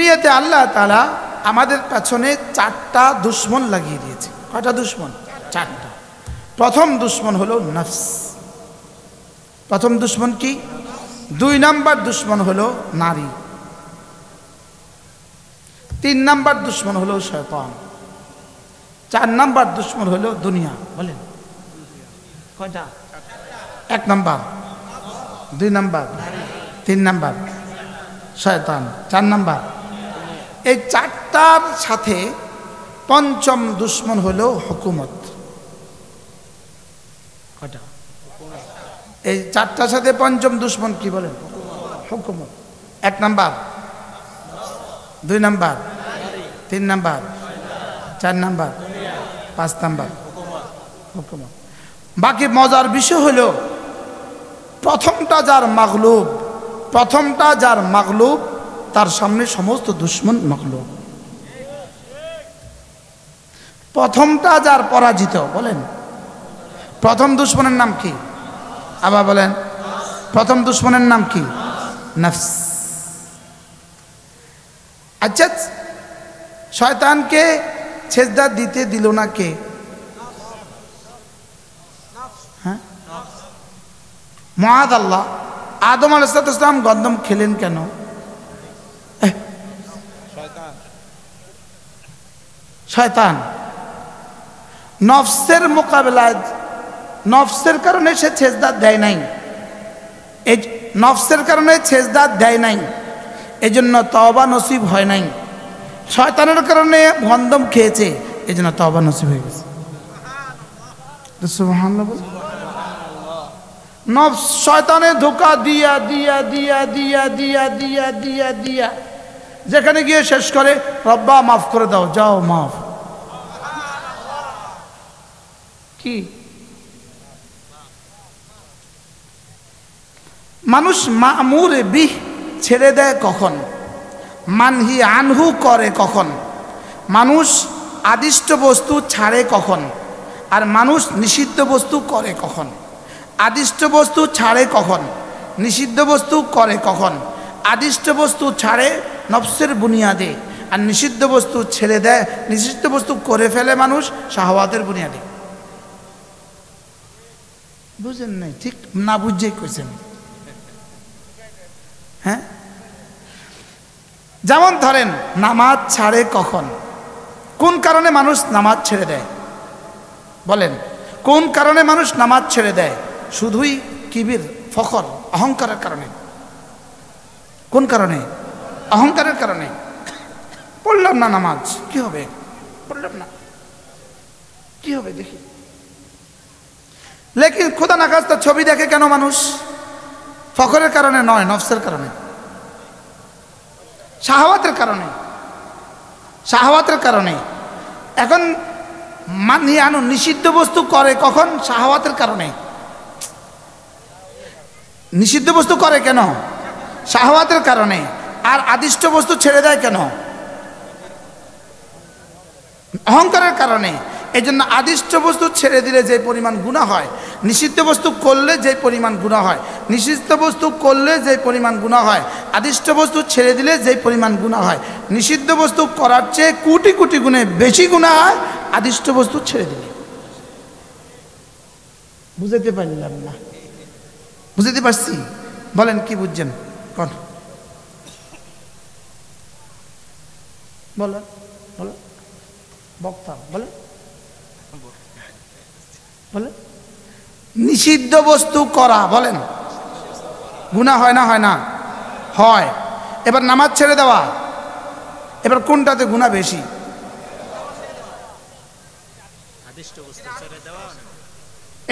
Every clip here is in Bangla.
দুনিয়াতে আল্লাহ তাআলা আমাদের পেছনে 4টা দুশমন লাগিয়ে দিয়েছে। কয়টা দুশমন? 4টা। প্রথম দুশমন হলো নফস। প্রথম দুশমন কি? 2 নাম্বার দুশমন হলো নারী। 3 নাম্বার দুশমন হলো শয়তান। 4 নাম্বার দুশমন হলো দুনিয়া। বলেন কয়টা? 1 নাম্বার, 2 নাম্বার, 3 নাম্বার শয়তান, 4 নাম্বার। এই 4টার সাথে পঞ্চম দুশমন হলো হুকুমত। কয়টা? এই 4টার সাথে পঞ্চম দুশমন কি বলেন? হুকুমত। 1 number, 2 number, 3 number, 4 number, 5 number হুকুমত। বাকি মজার বিষয় হলো প্রথমটা যার মাগলুব তার সামনে সমস্ত দুশমন মাগলুব। প্রথমটা যার পরাজিত, বলেন প্রথম দুশমনের নাম কি? আবার বলেন প্রথম দুশমনের নাম কি? নফস। আচ্ছা, শয়তানকে সেজদা দিতে দিল না কে? হ্যাঁ, মুআযাল্লাহ। আদম আলাইহিস সালাম গন্ধম খেলেন কেন? শয়তান নফসের মোকাবেলায়, নফসের কারণে সে সেজদা দেয় নাই। এই নফসের কারণে সেজদা দেয় নাই, এজন্য তওবা নসিব হয় নাই। শয়তানের কারণে গন্ধম খেয়েছে, এজন্য তওবা নসিব হয়ে গেছে। সুবহানাল্লাহ। নফস শয়তানে ধোঁকা দিয়া দিয়া দিয়া দিয়া দিয়া দিয়া দিয়া দিয়া যেখানে গিয়ে শেষ করে রব্বা মাফ করে দাও, যাও মাফ। কি মানুষ মা'মুরে বিহ ছেড়ে দেয় কখন? মানহি আনহু করে কখন? মানুষ আদিষ্ট বস্তু ছাড়ে কখন? আর মানুষ নিষিদ্ধ বস্তু করে কখন? আদিষ্ট বস্তু ছাড়ে কখন? নিষিদ্ধ বস্তু করে কখন? আদিষ্ট বস্তু ছাড়ে নফসের বুনিয়াদে, আর নিষিদ্ধ বস্তু ছেড়ে দেয়, নিষিদ্ধ বস্তু করে ফেলে মানুষ শাহওয়াতের বুনিয়াদে। বুঝেন নাই? ঠিক না বুঝেই কইছেন। হ্যাঁ, যেমন ধরেন নামাজ ছাড়ে কখন? কোন কারণে মানুষ নামাজ ছেড়ে দেয়? বলেন কোন কারণে মানুষ নামাজ ছেড়ে দেয়? শুধুই কিবির, ফখর, অহংকারের কারণে। কোন কারণে? অহংকারের কারণে। পড়লাম না নামাজ, কি হবে? পড়লাম না, কি হবে দেখি। লেকিন খোদা না খাস্তা ছবি দেখে কেন মানুষ? ফখরের কারণে নয়, নফসের কারণে, শাহওয়াতের কারণে, শাহওয়াতের কারণে। এখন মানি আনো নিষিদ্ধ বস্তু করে কখন? শাহওয়াতের কারণে। নিষিদ্ধ বস্তু করে কেন? শাহওয়াতের কারণে। আর আদিষ্ট বস্তু ছেড়ে দেয় কেন? অহংকারের কারণে। এই জন্য আদিষ্ট বস্তু ছেড়ে দিলে যে পরিমাণ গুনাহ হয়, নিষিদ্ধ বস্তু করলে যে পরিমাণ গুনাহ হয়, নিষিদ্ধ বস্তু করলে যে পরিমাণ গুনাহ হয়, আদিষ্ট বস্তু ছেড়ে দিলে যে পরিমাণ গুনাহ হয়, নিষিদ্ধ বস্তু করার চেয়ে কোটি কোটি গুণে বেশি গুনাহ হয় আদিষ্ট বস্তু ছেড়ে দিলে। বুঝাতে পারলাম না? বুঝাতে পারছি? বলেন কি বুঝছেন? কোন বলেন, বলেন বক্তা, বলেন বলেন। নিষিদ্ধ বস্তু করা, বলেন গুনাহ হয় না? হয় না? হয়। এবার নামাজ ছেড়ে দেওয়া, এবার কোনটাতে গুনাহ বেশি?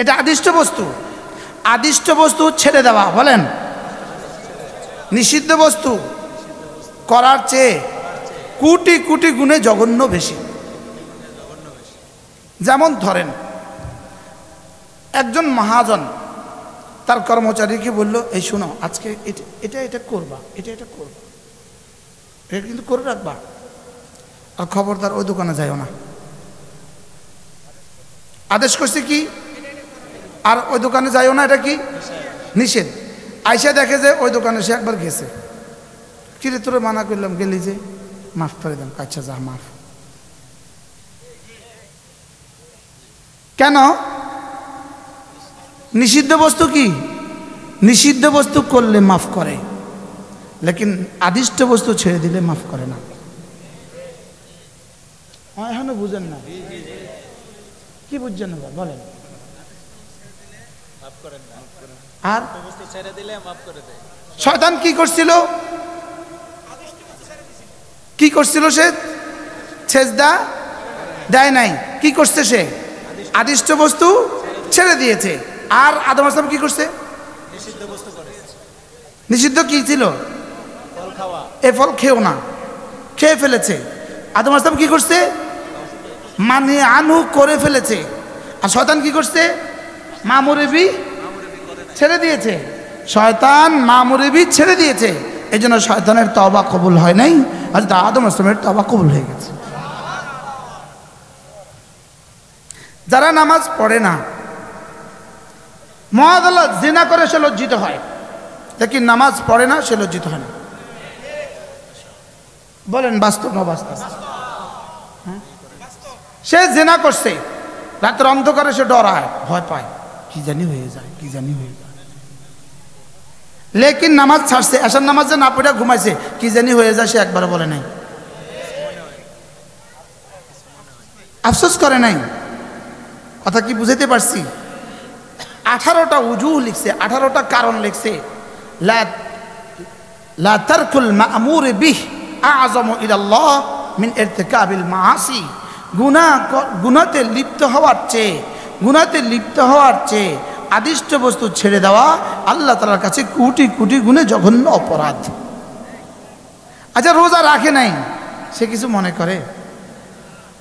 এটা আদিষ্ট বস্তু। আদিষ্ট বস্তু ছেড়ে দেওয়া, বলেন নিষিদ্ধ বস্তু করার চেয়ে কোটি কোটি গুণে জঘন্য বেশি। যেমন ধরেন একজন মহাজন তার কর্মচারীকে বলল, এই শোনো আজকে এটা এটা করবা, এটা এটা করবা, এটা কিন্তু করে রাখবা, আর খবরদার ওই দোকানে যাইও না। আদেশ করছে কি? আর ওই দোকানে যাইও না, এটা কি? নিষেধ। আইসা দেখে যে ওই দোকানে সে একবার গেছে। কিরে তোরে মানা করলাম, গেলি যে? মাফ করে দেন। আচ্ছা যা মাফ। কেন? নিষিদ্ধ বস্তু কি? নিষিদ্ধ বস্তু করলে মাফ করে, লেকিন আদিষ্ট বস্তু ছেড়ে দিলে মাফ করে না। এখনো বুঝেন না? কি বুঝছেন না বলেন? আর শয়তান কি করছিল? কি করছিল সে? সেজদা দেয় নাই। কি করছে সে? আদিষ্ট বস্তু ছেড়ে দিয়েছে। আর আদম আলাইহিস সালাম কি করছে? নিষিদ্ধ কি ছিল? এ ফল খেও না, খেয়ে ফেলেছে। আদম আলাইহিস সালাম কি করছে? মানে আনহু করে ফেলেছে। আর শয়তান কি করছে? মামুরে বি ছেড়ে দিয়েছে। শয়তান মামুরে বি ছেড়ে দিয়েছে। এই জন্য শয়তানের তওবা কবুল হয় নাই, আর আদম আলাইহিস সালামের তওবা কবুল হয়ে গেছে। যারা নামাজ পড়ে না, মুআযালাত জিনা করে সে লজ্জিত হয়, লেকিন নামাজ পড়ে না সে লজ্জিত হয় না। বলেন বাস্তব না বাস্তব? সে জিনা করছে, রাতের অন্ধকারে সে ডরায়, ভয় পায়, কি জানি হয়ে যায়, কি জানি হয়ে যায়। লেকিন নামাজ ছাড়ছে, এশার নামাজে না পড়ে ঘুমাইছে, কি জানি হয়ে যায় সে একবার বলে নাই, আফসোস করে নাই। কথা কি বুঝাইতে পারছি? 18টা উজুহ লিখছে, 18টা কারণ লিখছে। লা তারকুল মা'মুর বিহ আ'যামু ইলাল্লাহ মিন ইরতিকাবিল মাআসি। গুনাহতে লিপ্ত হওয়ার চেয়ে আদিষ্ট বস্তু ছেড়ে দেওয়া আল্লাহ তাআলার কাছে কোটি কোটি গুণে জঘন্য অপরাধ। আচ্ছা, রোজা রাখে নাই, সে কিছু মনে করে,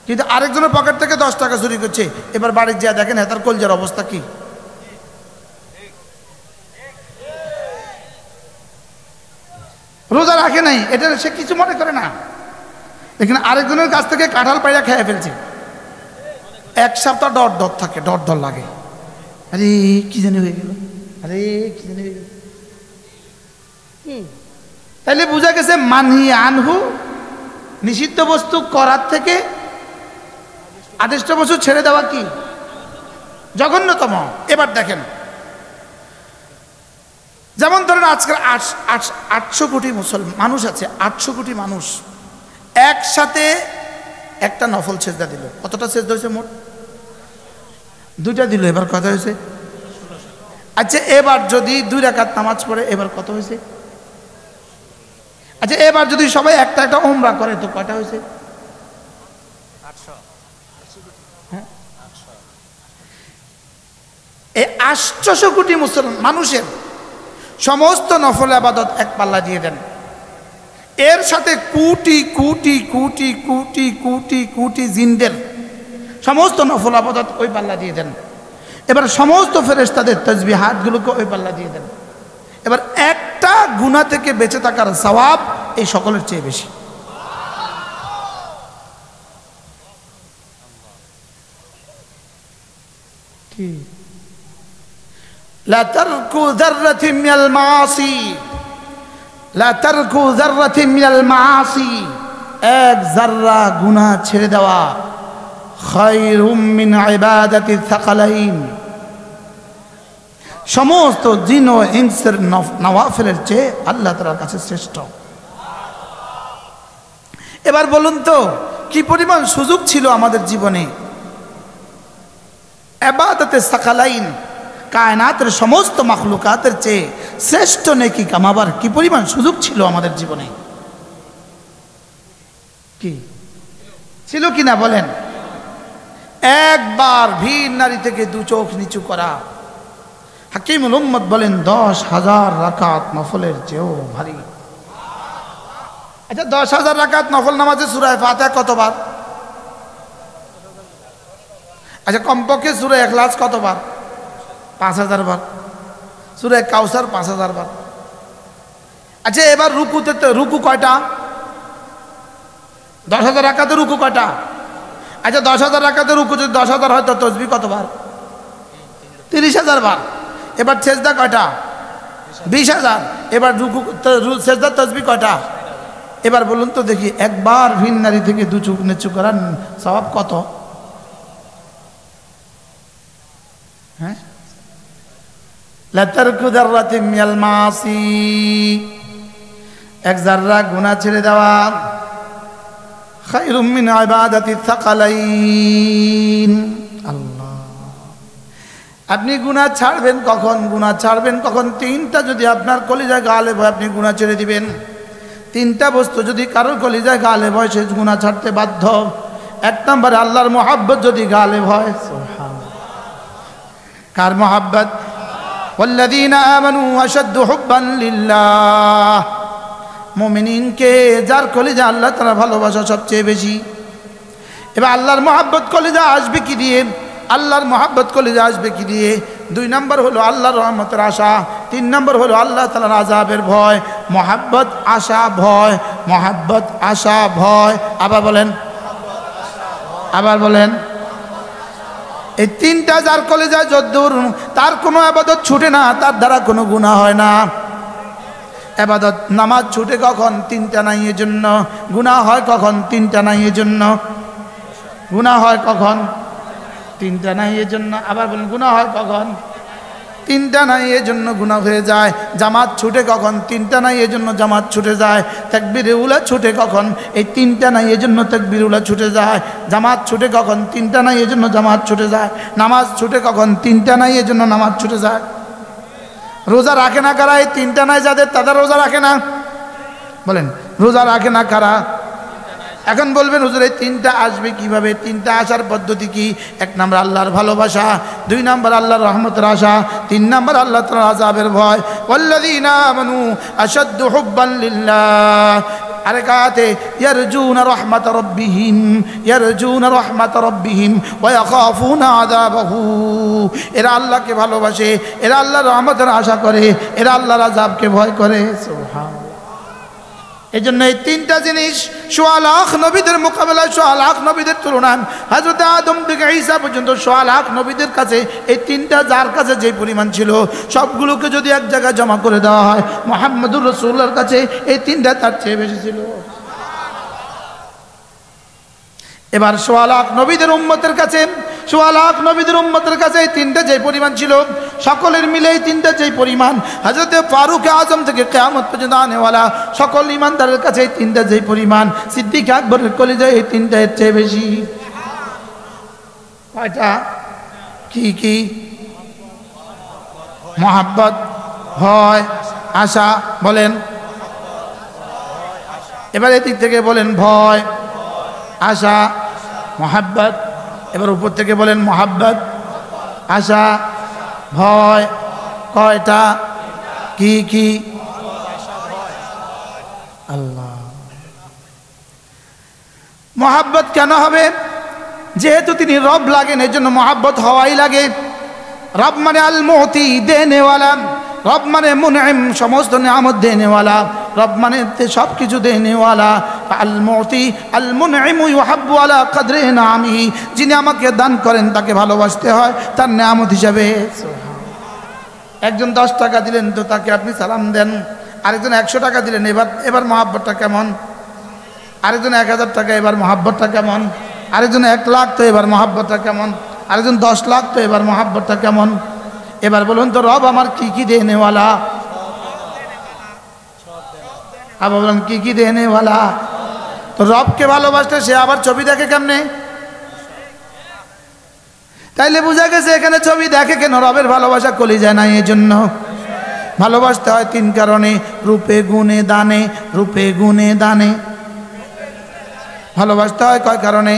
কিন্তু আরেকজনের পকেট থেকে 10 টাকা চুরি করছে, এবার বাড়ি যা দেখেন তার কলজার অবস্থা কি। রোজা রাখে নাই, এটা সে কিছু মনে করে না, লেকিন আরেকজনের কাছ থেকে কাঁঠাল পাইয়া খেয়ে ফেলছে, 1 সপ্তাহ ডর থাকে, ডর লাগে, আরে কি জানি হয়ে গেল, আরে কি জানি হয়ে গেল। তাইলে বোঝা গেছে মানহি আনহু, নিষিদ্ধ বস্তু করার থেকে আদিষ্ট বস্তু ছেড়ে দেওয়া কি জঘন্যতম। এবার দেখেন, যেমন ধরেন আজকাল 800 কোটি মুসলমান মানুষ আছে, 800 কোটি মানুষ একসাথে একটা নফল সেজদা দিল। কতটা সেজদা হয়েছে? মোট 2টা দিল। এবার কত হয়েছে? আচ্ছা, এবার যদি 2 রাকাত নামাজ পড়ে, এবার কত হয়েছে? আচ্ছা, এবার যদি সবাই একটা একটা উমরা করে, তো কয়টা হয়েছে? 800। হ্যাঁ, এই 800 কোটি মুসলমান মানুষের সমস্ত নফল ইবাদত এক পাল্লা দিয়ে দেন, এর সাথে কোটি কোটি কোটি কোটি কোটি কোটি জিনদের সমস্ত নফল ইবাদত ওই পাল্লা দিয়ে দেন। এবার সমস্ত ফেরেশতাদের তাসবিহাতগুলোকে ওই পাল্লা দিয়ে দেন। এবার একটা গুনাহ থেকে বেঁচে থাকার সওয়াব এই সকলের চেয়ে বেশি। কি? লা তারকু যাররাতিন মিনাল মাআসি, লা তারকু যাররাতিন মিনাল মাআসি, এক যাররা গুনাহ ছেড়ে দেওয়া, খায়রুম মিন ইবাদাতি সাকালাইন, সমস্ত জিন ও ইনসের নওয়াফিলের চেয়ে আল্লাহ তাআলার কাছে শ্রেষ্ঠ। এবার বলুন তো, কি পরিমাণ সুযোগ ছিল আমাদের জীবনে ইবাদতে সাকালাইন, কায়নাতের সমস্ত মাখলুকাতের চেয়ে শ্রেষ্ঠ নেকি কামাবার কি পরিমাণ সুযোগ ছিল আমাদের জীবনে। কি ছিল কিনা বলেন? একবার ভিন নারী থেকে 2 চোখ নিচু করা, হাকিমুল উম্মত বলেন 10,000 রাকাত নফলের চেয়েও ভারী। আচ্ছা, 10,000 রাকাত নফল নামাজে সূরা ফাতিহা কতবার? আচ্ছা, কমপক্ষে সূরা ইখলাস কতবার? 5,000 বার। সূরা কাউসার 5,000 বার। আচ্ছা, এবার রুকুতে রুকু কয়টা? 10,000 রাকাতে রুকু কয়টা? আচ্ছা, 10,000 রাকাতে রুকু যদি 10,000 হয়, তো তাসবিহ কতবার? 30,000 বার। এবার সেজদা কয়টা? 20,000। এবার রুকু সেজদা তাসবিহ কয়টা? এবার বলুন তো দেখি, একবার ভিন নারী থেকে দু চোখ নিচু করার স্বভাব কত? হ্যাঁ, লাতারকু যাররাতিন মিনাল মাসি, এক যাররা গুনাহ ছেড়ে দেওয়া, খায়রুম মিন ইবাদাতিস সাকালাইন। আল্লাহ, আপনি গুনাহ ছাড়বেন কখন? গুনাহ ছাড়বেন কখন? তিনটা যদি আপনার কলিজায় গালেব হয় আপনি গুনাহ ছেড়ে দিবেন। তিনটা বস্তু যদি কারোর কলিজায় গালেব হয় সে গুনাহ ছাড়তে বাধ্য। এক নম্বরে আল্লাহর মহব্বত যদি গালেব হয়। সুবহানাল্লাহ, কার মহব্বত? ওয়াল্লাযীনা আমানু আশাদ্দু হুব্বান লিল্লাহ, মুমিনকে যার কলিজা আল্লাহ তাআলা ভালোবাসা সবচেয়ে বেশি। এবার আল্লাহর মহব্বত কলিজা আসবে কি দিয়ে? আল্লাহর মহব্বত কলিজা আসবে কি দিয়ে? দুই নম্বর হলো আল্লাহর রহমতের আশা, তিন নম্বর হলো আল্লাহ তাআলার আযাবের ভয়। মহব্বত, আশা, ভয়, মহব্বত, আশা, ভয়। আবার বলেন, আবার বলেন। এই তিনটা যার কলিজায় যদ্দূর, তার কোনো ইবাদত ছুটে না, তার দ্বারা কোনো গুনাহ হয় না। ইবাদত নামাজ ছুটে কখন? তিনটা নাই এর জন্য। গুনাহ হয় কখন? তিনটা নাই এর জন্য। গুনাহ হয় কখন? তিনটা নাই এর জন্য। আবার বলুন, গুনাহ হয় কখন? তিনটা নাই এর জন্য গুনাহ হয়ে যায়। জামাত ছুটে কখন? তিনটা নাই এর জন্য জামাত ছুটে যায়। তাকবীরে উলা ছুটে কখন? এই তিনটা নাই এর জন্য তাকবীর উলা ছুটে যায়। জামাত ছুটে কখন? তিনটা নাই এর জন্য জামাত ছুটে যায়। নামাজ ছুটে কখন? তিনটা নাই এর জন্য নামাজ ছুটে যায়। রোজা রাখে না কারা? এই তিনটা নাই যাদের, তাদের রোজা রাখে না। বলেন, রোজা রাখে না কারা? এখন বলবেন হুজুর এই তিনটা আসবে কিভাবে? তিনটা আসার পদ্ধতি কি? এক নম্বর আল্লাহর ভালোবাসা, দুই নম্বর আল্লাহর রহমতের আশা, তিন নম্বর আল্লাহ তাআলার আযাবের ভয়। ওয়াল্লাযীনা আমানু আশাদ্দু হুব্বান লিল্লাহ। আরেক আয়াতে ইয়ারজুনা রাহমাত রাব্বিহিম, ইয়ারজুনা রাহমাত রাব্বিহিম ওয়া ইয়াখাফুনা আযাবাহু। এরা আল্লাহকে ভালোবাসে, এরা আল্লাহর রহমতের আশা করে, এরা আল্লাহর আযাবকে ভয় করে। সুবহানাল্লাহ। এই জন্য এই তিনটা জিনিস ১৬ লাখ নবীদের মোকাবেলায়, ১৬ লাখ নবীদের তুলনায় হযরত আদম থেকে ঈসা পর্যন্ত ১৬ লাখ নবীদের কাছে এই তিনটা যার কাছে যে পরিমাণ ছিল, সবগুলোকে যদি এক জায়গায় জমা করে দেওয়া হয়, মুহাম্মদুর রাসূলুল্লাহর কাছে এই তিনটা তার চেয়ে বেশি ছিল। এবার ১৬ লাখ নবীদের উম্মতের কাছে, ১৬ লাখ নবীদের উম্মতের কাছে এই তিনটা যে পরিমাণ ছিল, সকলের মিলে এই তিনটা যেই পরিমাণ, হযরত ফারুক আজম থেকে কিয়ামত পর্যন্ত আনেওয়ালা সকল ইমানদারের কাছে এই তিনটা যেই পরিমাণ, সিদ্দিক আকবরের কলিজায় এই তিনটা এর চেয়ে বেশি। কয়টা? কি কি? মহব্বত, ভয়, আশা। বলেন এবার এদিক থেকে বলেন, ভয়, আশা, মহব্বত। এবার উপর থেকে বলেন, মহব্বত, আশা, ভয়। কয়টা? কি কি? আল্লাহ। মহব্বত কেন হবে? যেহেতু তিনি রব লাগেন, এই জন্য মহব্বত হওয়াই লাগে। রব মানে আল মুতি, দেনেওয়ালা। রব মানে মুনঈম, সমস্ত নিয়ামত দেনেওয়ালা। রব মানে সব কিছু দেনেওয়ালা। আল মুতি আল মুনঈম ইউহাব্বু আলা কদরি নামিহি, যিনি আমাকে দান করেন তাকে ভালোবাসতে হয় তার নিয়ামত হিসাবে। একজন 10 টাকা দিলেন তো তাকে আপনি সালাম দেন। আরেকজন 100 টাকা দিলেন, এবার মহব্বতটা কেমন? আরেকজন 1000 টাকা, এবার মহব্বতটা কেমন? আরেকজন 1 লাখ, তো এবার মহব্বতটা কেমন? আরেকজন 10 লাখ, তো এবার মহব্বতটা কেমন? এবার বলুন তো, রব আমার কি কি দেনেওয়ালা? আবার বলুন, কি কি দেনেওয়ালা? তো রবকে ভালোবাসতে সে আবার ছবি দেখে কেমনে? তাইলে বোঝা গেছে এখানে ছবি দেখে কেন? রবের ভালোবাসা কলিজায় নাই। এই জন্য ভালোবাসতে হয় 3 কারণে: রূপে গুণে দানে, রূপে গুণে দানে। ভালোবাসতে হয় কয় কারণে?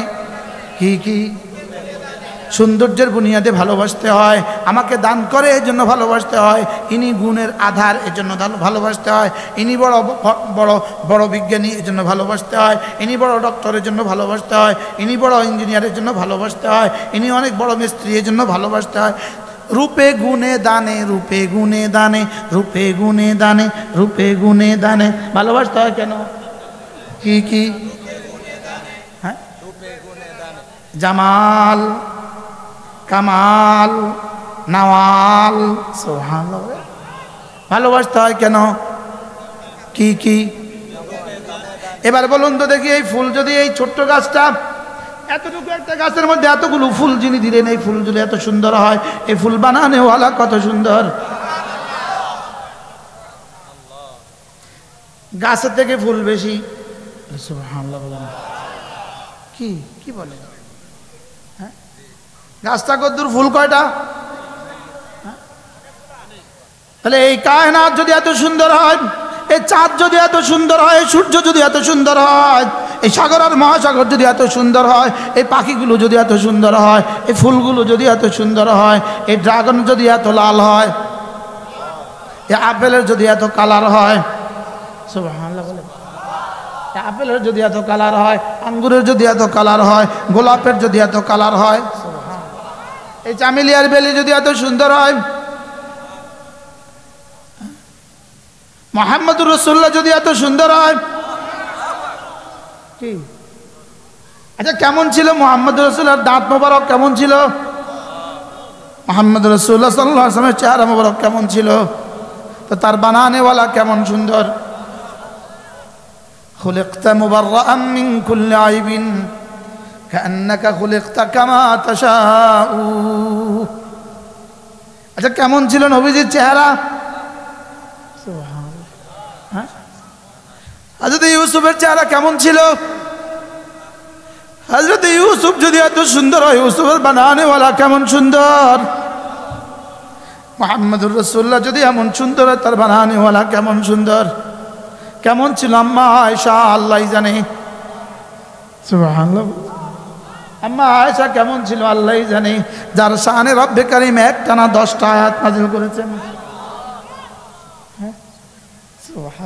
কি কি? সৌন্দর্যের বুনিয়াদে ভালোবাসতে হয়। আমাকে দান করে এই জন্য ভালোবাসতে হয়। ইনি গুণের আধার, এই জন্য ভালোবাসতে হয়। ইনি বড় বড় বড় বিজ্ঞানী, এই জন্য ভালোবাসতে হয়। ইনি বড় ডক্টরের জন্য ভালোবাসতে হয়। ইনি বড় ইঞ্জিনিয়ারের জন্য ভালোবাসতে হয়। ইনি অনেক বড় মিস্ত্রি, এই জন্য ভালোবাসতে হয়। রূপে গুণে দানে, রূপে গুণে দানে, রূপে গুণে দানে, রূপে গুণে দানে। ভালোবাসতে হয় কেন? কি কি? হ্যাঁ, জামাল, কামাল, নওয়াল। সুবহানাল্লাহ। ভালোবাসতে হয় কেন? কি কি? এবার বলুন তো দেখি, এই ফুল যদি এই ছোট্ট গাছটা, এতটুকু একটা গাছের মধ্যে এতগুলো ফুল যিনি দিলেন, এই ফুল যদি এত সুন্দর হয়, এই ফুল বানানেওয়ালা কত সুন্দর। গাছের থেকে ফুল বেশি। সুবহানাল্লাহ বলেন, কি কি বলে? হ্যাঁ, গাছটা কদ্দুর, ফুল কয়টা? তাহলে এই কায়নাত যদি এত সুন্দর হয়, এই চাঁদ যদি এত সুন্দর হয়, এই সূর্য যদি এত সুন্দর হয়, এই সাগর আর মহাসাগর যদি এত সুন্দর হয়, এই পাখিগুলো যদি এত সুন্দর হয়, এই ফুলগুলো যদি এত সুন্দর হয়, এই ড্রাগন যদি এত লাল হয়, এই আপেলের যদি এত কালার হয়, সুবহানাল্লাহ বলে, আপেলের যদি এত কালার হয়, আঙ্গুরের যদি এত কালার হয়, গোলাপের যদি এত কালার হয়, এই চামেলিয়ার বেলি যদি এত সুন্দর হয়, মুহাম্মদুর রাসূলুল্লাহ যদি এত সুন্দর হয়, কি আচ্ছা কেমন ছিল মুহাম্মদুর রাসূলুল্লাহর দাঁত মোবারক? কেমন ছিল মুহাম্মদুর রাসূলুল্লাহ সাল্লাল্লাহু আলাইহি ওয়াসাল্লামের চেহারা মোবারক? কেমন ছিল? তো তার বানানেওয়ালা কেমন সুন্দর। খুলিকতা মুবাররাআন মিন কুল্লি আইবিন কান্নাকা খুলিকতা কামা তাশাউ। আচ্ছা কেমন ছিল নবীজির চেহারা? সুবহানাল্লাহ। হ্যাঁ, হযরত ইউসুফের চেহারা কেমন ছিল? হযরত ইউসুফ যদি এত সুন্দর হয়, ইউসুফের বানানেওয়ালা কেমন সুন্দর। মুহাম্মদুর রাসূলুল্লাহ যদি এমন সুন্দর হয়, তার বানানেওয়ালা কেমন সুন্দর। কেমন ছিল আম্মা আয়েশা? আল্লাহই জানে। সুবহানাল্লাহ। আম্মা আয়েশা কেমন ছিল? আল্লাহই জানে। যার শানে রব্বে কারীম একটানা 10টা আয়াত নাযিল করেছেন। হ্যাঁ, সুবহান।